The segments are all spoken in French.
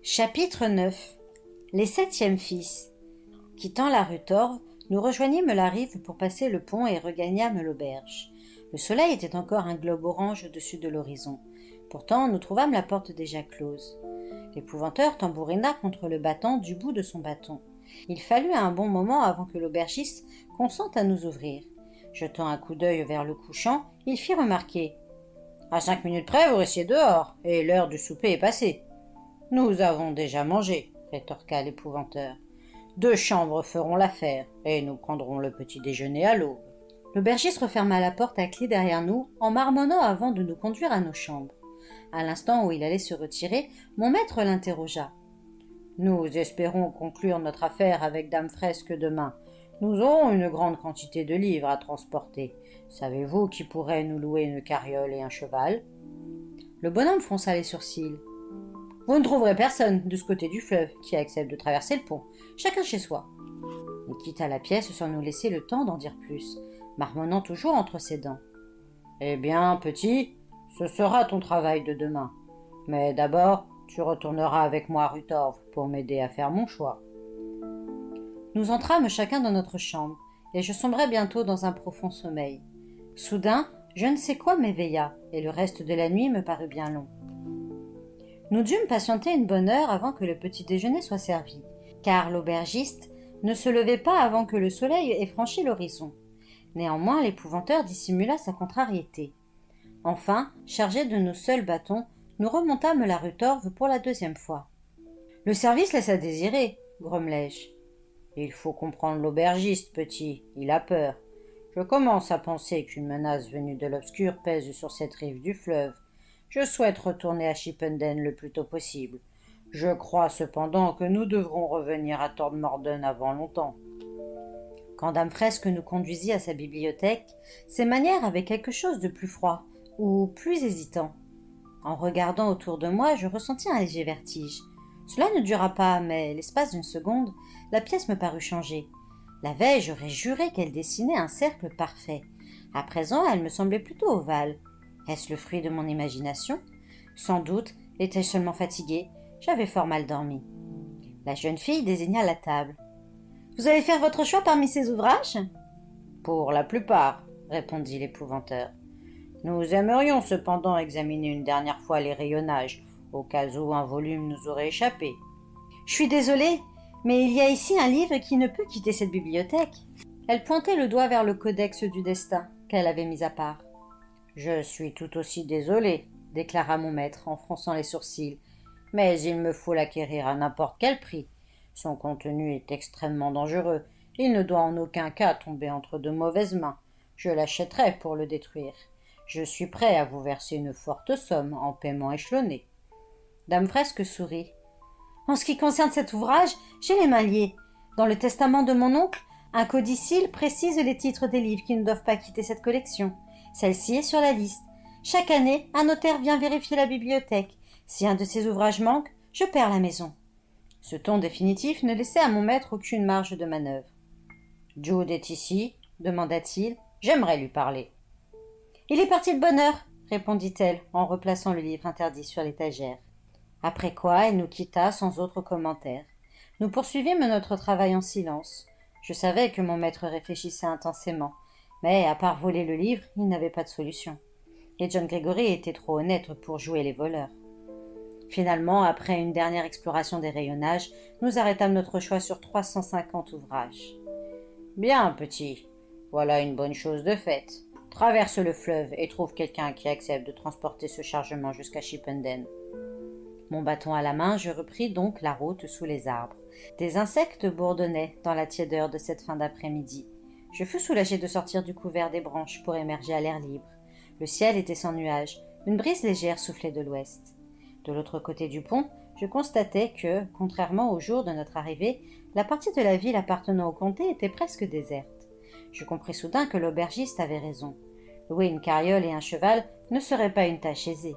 Chapitre 9. Les 7e fils. Quittant la rue Torve, nous rejoignîmes la rive pour passer le pont et regagnâmes l'auberge. Le soleil était encore un globe orange au-dessus de l'horizon. Pourtant, nous trouvâmes la porte déjà close. L'épouvanteur tambourina contre le battant du bout de son bâton. Il fallut un bon moment avant que l'aubergiste consente à nous ouvrir. Jetant un coup d'œil vers le couchant, il fit remarquer « À 5 minutes près, vous restiez dehors, et l'heure du souper est passée. » « Nous avons déjà mangé, » rétorqua l'épouvanteur. « 2 chambres feront l'affaire, et nous prendrons le petit déjeuner à l'aube. » L'aubergiste referma la porte à clé derrière nous, en marmonnant avant de nous conduire à nos chambres. À l'instant où il allait se retirer, mon maître l'interrogea. « Nous espérons conclure notre affaire avec Dame Fresque demain. Nous aurons une grande quantité de livres à transporter. Savez-vous qui pourrait nous louer une carriole et un cheval ?» Le bonhomme fronça les sourcils. Vous ne trouverez personne de ce côté du fleuve qui accepte de traverser le pont, chacun chez soi. Il quitta la pièce sans nous laisser le temps d'en dire plus, marmonnant toujours entre ses dents. Eh bien, petit, ce sera ton travail de demain. Mais d'abord, tu retourneras avec moi à rue Torve pour m'aider à faire mon choix. Nous entrâmes chacun dans notre chambre, et je sombrai bientôt dans un profond sommeil. Soudain, je ne sais quoi m'éveilla, et le reste de la nuit me parut bien long. Nous dûmes patienter une bonne heure avant que le petit déjeuner soit servi, car l'aubergiste ne se levait pas avant que le soleil ait franchi l'horizon. Néanmoins, l'épouvanteur dissimula sa contrariété. Enfin, chargés de nos seuls bâtons, nous remontâmes la rue Torve pour la 2e fois. « Le service laisse à désirer, » grommelai-je. « Il faut comprendre l'aubergiste, petit, il a peur. Je commence à penser qu'une menace venue de l'obscur pèse sur cette rive du fleuve. Je souhaite retourner à Chipenden le plus tôt possible. Je crois cependant que nous devrons revenir à Todmorden avant longtemps. » Quand Dame Fresque nous conduisit à sa bibliothèque, ses manières avaient quelque chose de plus froid, ou plus hésitant. En regardant autour de moi, je ressentis un léger vertige. Cela ne dura pas, mais l'espace d'une seconde, la pièce me parut changer. La veille, j'aurais juré qu'elle dessinait un cercle parfait. À présent, elle me semblait plutôt ovale. Est-ce le fruit de mon imagination ? Sans doute, étais-je seulement fatiguée. J'avais fort mal dormi. La jeune fille désigna la table. « Vous allez faire votre choix parmi ces ouvrages ?»« Pour la plupart, » répondit l'épouvanteur. « Nous aimerions cependant examiner une dernière fois les rayonnages, au cas où un volume nous aurait échappé. »« Je suis désolée, mais il y a ici un livre qui ne peut quitter cette bibliothèque. » Elle pointait le doigt vers le codex du destin qu'elle avait mis à part. « Je suis tout aussi désolé, » déclara mon maître en fronçant les sourcils, « mais il me faut l'acquérir à n'importe quel prix. Son contenu est extrêmement dangereux. Il ne doit en aucun cas tomber entre de mauvaises mains. Je l'achèterai pour le détruire. Je suis prêt à vous verser une forte somme en paiement échelonné. » Dame Fresque sourit. « En ce qui concerne cet ouvrage, j'ai les mains liées. Dans le testament de mon oncle, un codicille précise les titres des livres qui ne doivent pas quitter cette collection. Celle-ci est sur la liste. Chaque année, un notaire vient vérifier la bibliothèque. Si un de ces ouvrages manque, je perds la maison. » Ce ton définitif ne laissait à mon maître aucune marge de manœuvre. « Jude est ici ?» demanda-t-il. « J'aimerais lui parler. »« Il est parti de bonne heure, » répondit-elle en replaçant le livre interdit sur l'étagère. Après quoi, elle nous quitta sans autre commentaire. Nous poursuivîmes notre travail en silence. Je savais que mon maître réfléchissait intensément, mais à part voler le livre, il n'avait pas de solution. Et John Gregory était trop honnête pour jouer les voleurs. Finalement, après une dernière exploration des rayonnages, nous arrêtâmes notre choix sur 350 ouvrages. « Bien, petit, voilà une bonne chose de faite. Traverse le fleuve et trouve quelqu'un qui accepte de transporter ce chargement jusqu'à Chipenden. » Mon bâton à la main, je repris donc la route sous les arbres. Des insectes bourdonnaient dans la tiédeur de cette fin d'après-midi. Je fus soulagée de sortir du couvert des branches pour émerger à l'air libre. Le ciel était sans nuages, une brise légère soufflait de l'ouest. De l'autre côté du pont, je constatais que, contrairement au jour de notre arrivée, la partie de la ville appartenant au comté était presque déserte. Je compris soudain que l'aubergiste avait raison. Louer une carriole et un cheval ne serait pas une tâche aisée.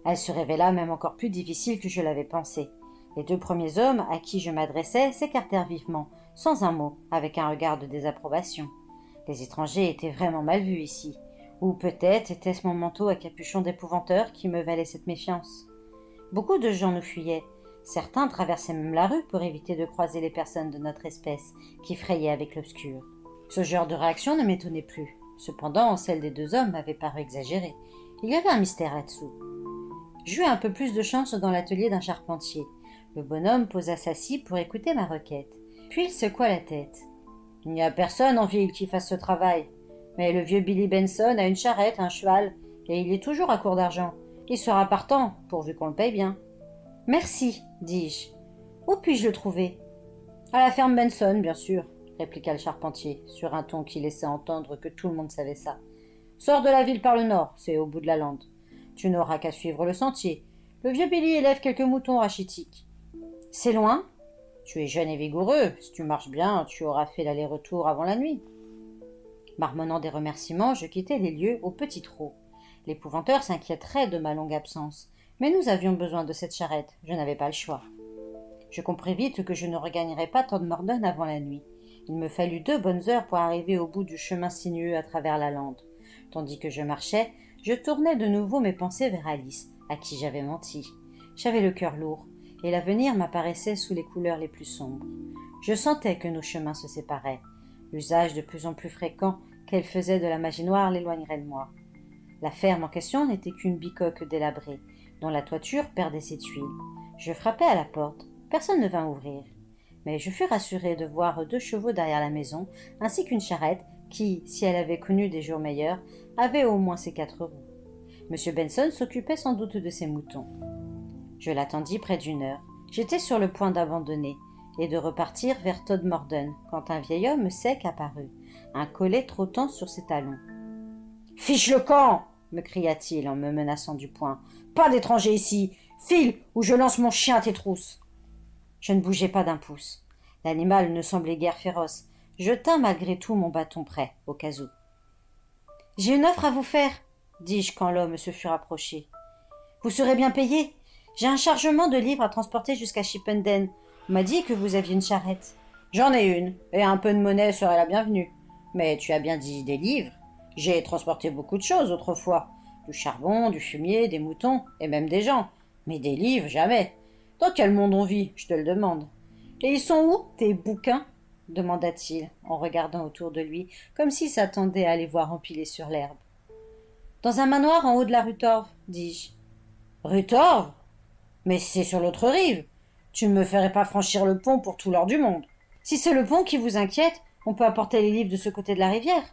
Elle se révéla même encore plus difficile que je l'avais pensé. Les 2 premiers hommes à qui je m'adressais s'écartèrent vivement, sans un mot, avec un regard de désapprobation. Les étrangers étaient vraiment mal vus ici. Ou peut-être était-ce mon manteau à capuchon d'épouvanteur qui me valait cette méfiance. Beaucoup de gens nous fuyaient. Certains traversaient même la rue pour éviter de croiser les personnes de notre espèce qui frayaient avec l'obscur. Ce genre de réaction ne m'étonnait plus. Cependant, celle des 2 hommes m'avait paru exagérée. Il y avait un mystère là-dessous. J'eus un peu plus de chance dans l'atelier d'un charpentier. Le bonhomme posa sa scie pour écouter ma requête. Puis il secoua la tête. « Il n'y a personne en ville qui fasse ce travail. Mais le vieux Billy Benson a une charrette, un cheval, et il est toujours à court d'argent. Il sera partant, pourvu qu'on le paye bien. »« Merci, dis-je. Où puis-je le trouver ?»« À la ferme Benson, bien sûr, » répliqua le charpentier, sur un ton qui laissait entendre que tout le monde savait ça. « Sors de la ville par le nord, c'est au bout de la lande. Tu n'auras qu'à suivre le sentier. Le vieux Billy élève quelques moutons rachitiques. »« C'est loin ?»« Tu es jeune et vigoureux. Si tu marches bien, tu auras fait l'aller-retour avant la nuit. » Marmonnant des remerciements, je quittai les lieux au petit trot. L'épouvanteur s'inquiéterait de ma longue absence, mais nous avions besoin de cette charrette, je n'avais pas le choix. Je compris vite que je ne regagnerais pas Todmorden avant la nuit. Il me fallut 2 bonnes heures pour arriver au bout du chemin sinueux à travers la lande. Tandis que je marchais, je tournais de nouveau mes pensées vers Alice, à qui j'avais menti. J'avais le cœur lourd, et l'avenir m'apparaissait sous les couleurs les plus sombres. Je sentais que nos chemins se séparaient. L'usage de plus en plus fréquent qu'elle faisait de la magie noire l'éloignerait de moi. La ferme en question n'était qu'une bicoque délabrée, dont la toiture perdait ses tuiles. Je frappai à la porte. Personne ne vint ouvrir. Mais je fus rassuré de voir 2 chevaux derrière la maison, ainsi qu'une charrette qui, si elle avait connu des jours meilleurs, avait au moins ses 4 roues. M. Benson s'occupait sans doute de ses moutons. Je l'attendis près d'1 heure. J'étais sur le point d'abandonner et de repartir vers Todmorden quand un vieil homme sec apparut, un collet trottant sur ses talons. « Fiche le camp !» me cria-t-il en me menaçant du poing. « Pas d'étranger ici. File ou je lance mon chien à tes trousses. » Je ne bougeai pas d'un pouce. L'animal ne semblait guère féroce. Je tins malgré tout mon bâton prêt, au cas où. « J'ai une offre à vous faire, » dis-je quand l'homme se fut rapproché. « Vous serez bien payé. J'ai un chargement de livres à transporter jusqu'à Chippenden. On m'a dit que vous aviez une charrette. »« J'en ai une, et un peu de monnaie serait la bienvenue. Mais tu as bien dit des livres. J'ai transporté beaucoup de choses autrefois. Du charbon, du fumier, des moutons, et même des gens. Mais des livres, jamais. Dans quel monde on vit, je te le demande. Et ils sont où, tes bouquins ?» demanda-t-il, en regardant autour de lui, comme s'il s'attendait à les voir empilés sur l'herbe. « Dans un manoir en haut de la rue Torve, dis-je. »« Rue Torve ? Mais c'est sur l'autre rive. Tu ne me ferais pas franchir le pont pour tout l'or du monde. Si c'est le pont qui vous inquiète, on peut apporter les livres de ce côté de la rivière. »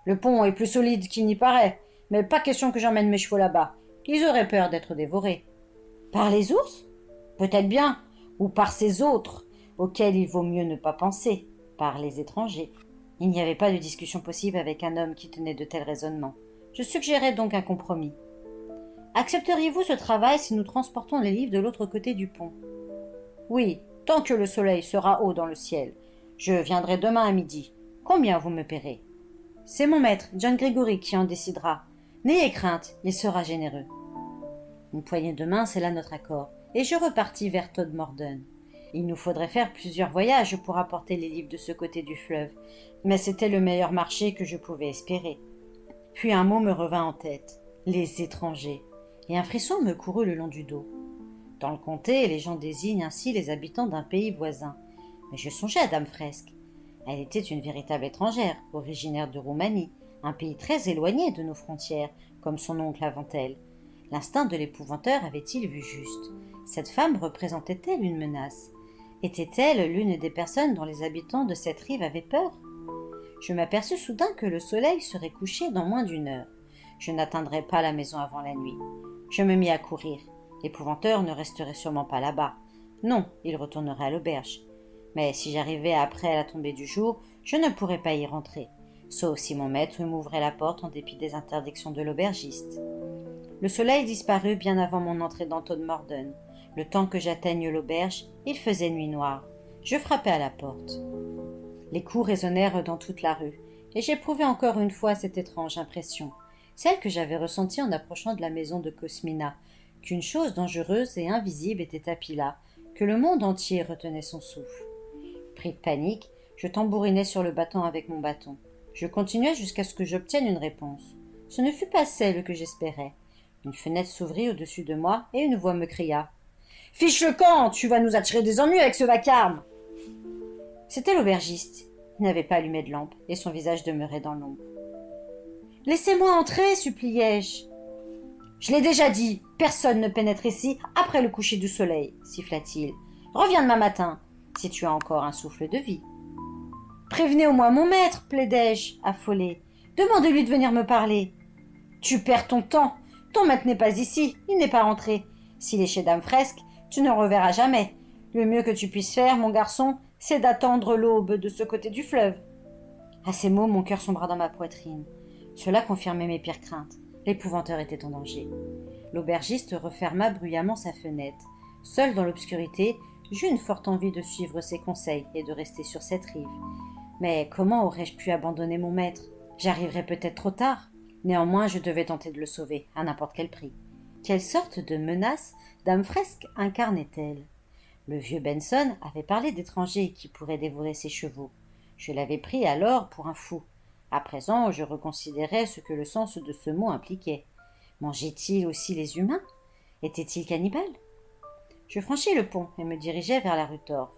Le pont est plus solide qu'il n'y paraît, mais pas question que j'emmène mes chevaux là-bas. Ils auraient peur d'être dévorés. « Par les ours ? Peut-être bien, ou par ces autres, auxquels il vaut mieux ne pas penser, par les étrangers. » Il n'y avait pas de discussion possible avec un homme qui tenait de tels raisonnements. Je suggérai donc un compromis. « Accepteriez-vous ce travail si nous transportons les livres de l'autre côté du pont ? » ?»« Oui, tant que le soleil sera haut dans le ciel. Je viendrai demain à midi. Combien vous me paierez ? » ?»« C'est mon maître, John Gregory, qui en décidera. N'ayez crainte, il sera généreux. » Une poignée de main scella notre accord, et je repartis vers Todmorden. Il nous faudrait faire plusieurs voyages pour apporter les livres de ce côté du fleuve, mais c'était le meilleur marché que je pouvais espérer. Puis un mot me revint en tête, les étrangers, et un frisson me courut le long du dos. Dans le comté, les gens désignent ainsi les habitants d'un pays voisin. Mais je songeais à Dame Fresque. Elle était une véritable étrangère, originaire de Roumanie, un pays très éloigné de nos frontières, comme son oncle avant elle. L'instinct de l'épouvanteur avait-il vu juste? Cette femme représentait-elle une menace? Était-elle l'une des personnes dont les habitants de cette rive avaient peur? Je m'aperçus soudain que le soleil serait couché dans moins d'1 heure. Je n'atteindrais pas la maison avant la nuit. Je me mis à courir. L'épouvanteur ne resterait sûrement pas là-bas. Non, il retournerait à l'auberge. Mais si j'arrivais après la tombée du jour, je ne pourrais pas y rentrer, sauf si mon maître m'ouvrait la porte en dépit des interdictions de l'aubergiste. Le soleil disparut bien avant mon entrée dans Todmorden. Le temps que j'atteigne l'auberge, il faisait nuit noire. Je frappai à la porte. Les coups résonnèrent dans toute la rue, et j'éprouvai encore une fois cette étrange impression, celle que j'avais ressentie en approchant de la maison de Cosmina, qu'une chose dangereuse et invisible était tapie là, que le monde entier retenait son souffle. Pris de panique, je tambourinai sur le battant avec mon bâton. Je continuai jusqu'à ce que j'obtienne une réponse. Ce ne fut pas celle que j'espérais. Une fenêtre s'ouvrit au-dessus de moi et une voix me cria Fiche le camp, tu vas nous attirer des ennuis avec ce vacarme. C'était l'aubergiste. Il n'avait pas allumé de lampe et son visage demeurait dans l'ombre. Laissez-moi entrer, suppliai-je. Je l'ai déjà dit, personne ne pénètre ici après le coucher du soleil, siffla-t-il. Reviens demain matin, si tu as encore un souffle de vie. Prévenez au moins mon maître, plaidai-je, affolé. Demandez-lui de venir me parler. Tu perds ton temps. Ton maître n'est pas ici, il n'est pas rentré. S'il est chez Dame Fresque, tu ne le reverras jamais. Le mieux que tu puisses faire, mon garçon, c'est d'attendre l'aube de ce côté du fleuve. À ces mots, mon cœur sombra dans ma poitrine. Cela confirmait mes pires craintes. L'épouvanteur était en danger. L'aubergiste referma bruyamment sa fenêtre. Seul dans l'obscurité, j'eus une forte envie de suivre ses conseils et de rester sur cette rive. Mais comment aurais-je pu abandonner mon maître? J'arriverais peut-être trop tard. Néanmoins, je devais tenter de le sauver, à n'importe quel prix. Quelle sorte de menace Dame Fresque incarnait-elle? Le vieux Benson avait parlé d'étrangers qui pourraient dévorer ses chevaux. Je l'avais pris alors pour un fou. À présent, je reconsidérais ce que le sens de ce mot impliquait. Mangeait-il aussi les humains? Était-il cannibale? Je franchis le pont et me dirigeai vers la rue Torve.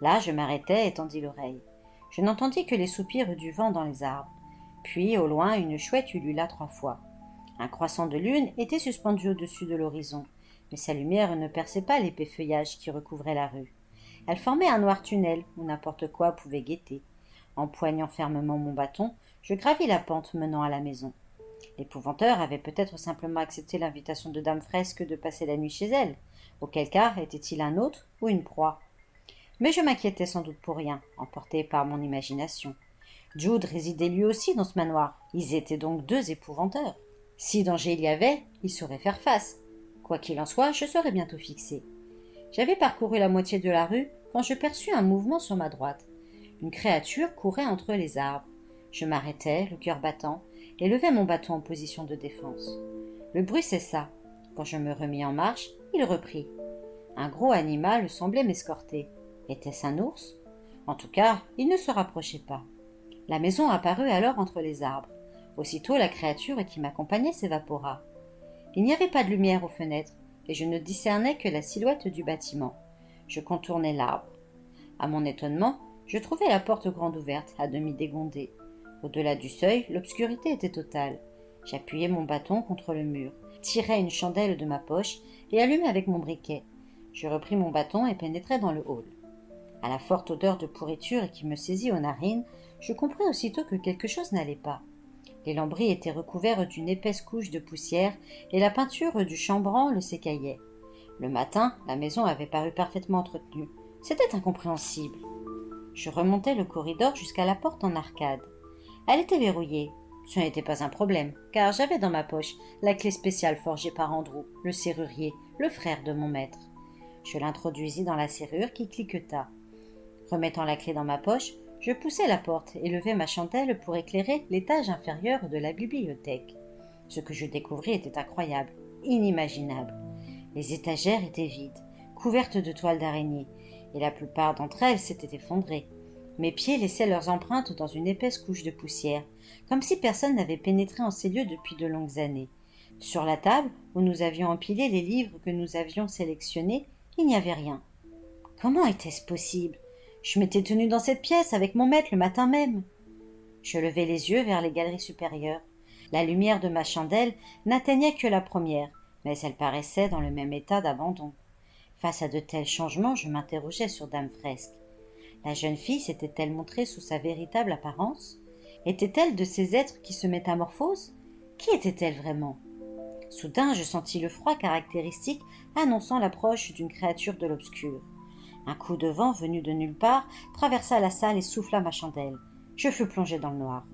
Là, je m'arrêtai et tendis l'oreille. Je n'entendis que les soupirs du vent dans les arbres. Puis, au loin, une chouette ulula 3 fois. Un croissant de lune était suspendu au-dessus de l'horizon, mais sa lumière ne perçait pas l'épais feuillage qui recouvrait la rue. Elle formait un noir tunnel où n'importe quoi pouvait guetter. Empoignant fermement mon bâton, je gravis la pente menant à la maison. L'épouvanteur avait peut-être simplement accepté l'invitation de Dame Fresque de passer la nuit chez elle. Auquel cas, était-il un hôte ou une proie? Mais je m'inquiétais sans doute pour rien, emporté par mon imagination. Jude résidait lui aussi dans ce manoir. Ils étaient donc 2 épouvanteurs. Si danger il y avait, ils sauraient faire face. Quoi qu'il en soit, je serais bientôt fixé. J'avais parcouru la moitié de la rue quand je perçus un mouvement sur ma droite. Une créature courait entre les arbres. Je m'arrêtai, le cœur battant, et levai mon bâton en position de défense. Le bruit cessa. Quand je me remis en marche, il reprit. Un gros animal semblait m'escorter. Était-ce un ours? En tout cas, il ne se rapprochait pas. La maison apparut alors entre les arbres. Aussitôt, la créature qui m'accompagnait s'évapora. Il n'y avait pas de lumière aux fenêtres, et je ne discernais que la silhouette du bâtiment. Je contournai l'arbre. À mon étonnement, je trouvai la porte grande ouverte, à demi dégondée. Au-delà du seuil, l'obscurité était totale. J'appuyai mon bâton contre le mur, tirai une chandelle de ma poche et allumai avec mon briquet. Je repris mon bâton et pénétrai dans le hall. À la forte odeur de pourriture qui me saisit aux narines, je compris aussitôt que quelque chose n'allait pas. Les lambris étaient recouverts d'une épaisse couche de poussière et la peinture du chambranle le s'écaillait. Le matin, la maison avait paru parfaitement entretenue. C'était incompréhensible. Je remontai le corridor jusqu'à la porte en arcade. Elle était verrouillée. Ce n'était pas un problème, car j'avais dans ma poche la clé spéciale forgée par Andrew, le serrurier, le frère de mon maître. Je l'introduisis dans la serrure qui cliqueta. Remettant la clé dans ma poche, je poussai la porte et levai ma chandelle pour éclairer l'étage inférieur de la bibliothèque. Ce que je découvris était incroyable, inimaginable. Les étagères étaient vides, couvertes de toiles d'araignée, et la plupart d'entre elles s'étaient effondrées. Mes pieds laissaient leurs empreintes dans une épaisse couche de poussière, comme si personne n'avait pénétré en ces lieux depuis de longues années. Sur la table, où nous avions empilé les livres que nous avions sélectionnés, il n'y avait rien. Comment était-ce possible? Je m'étais tenue dans cette pièce avec mon maître le matin même. Je levai les yeux vers les galeries supérieures. La lumière de ma chandelle n'atteignait que la première, mais elle paraissait dans le même état d'abandon. Face à de tels changements, je m'interrogeais sur Dame Fresque. La jeune fille s'était-elle montrée sous sa véritable apparence? Était-elle de ces êtres qui se métamorphosent? Qui était-elle vraiment? Soudain, je sentis le froid caractéristique annonçant l'approche d'une créature de l'obscur. Un coup de vent venu de nulle part traversa la salle et souffla ma chandelle. Je fus plongé dans le noir.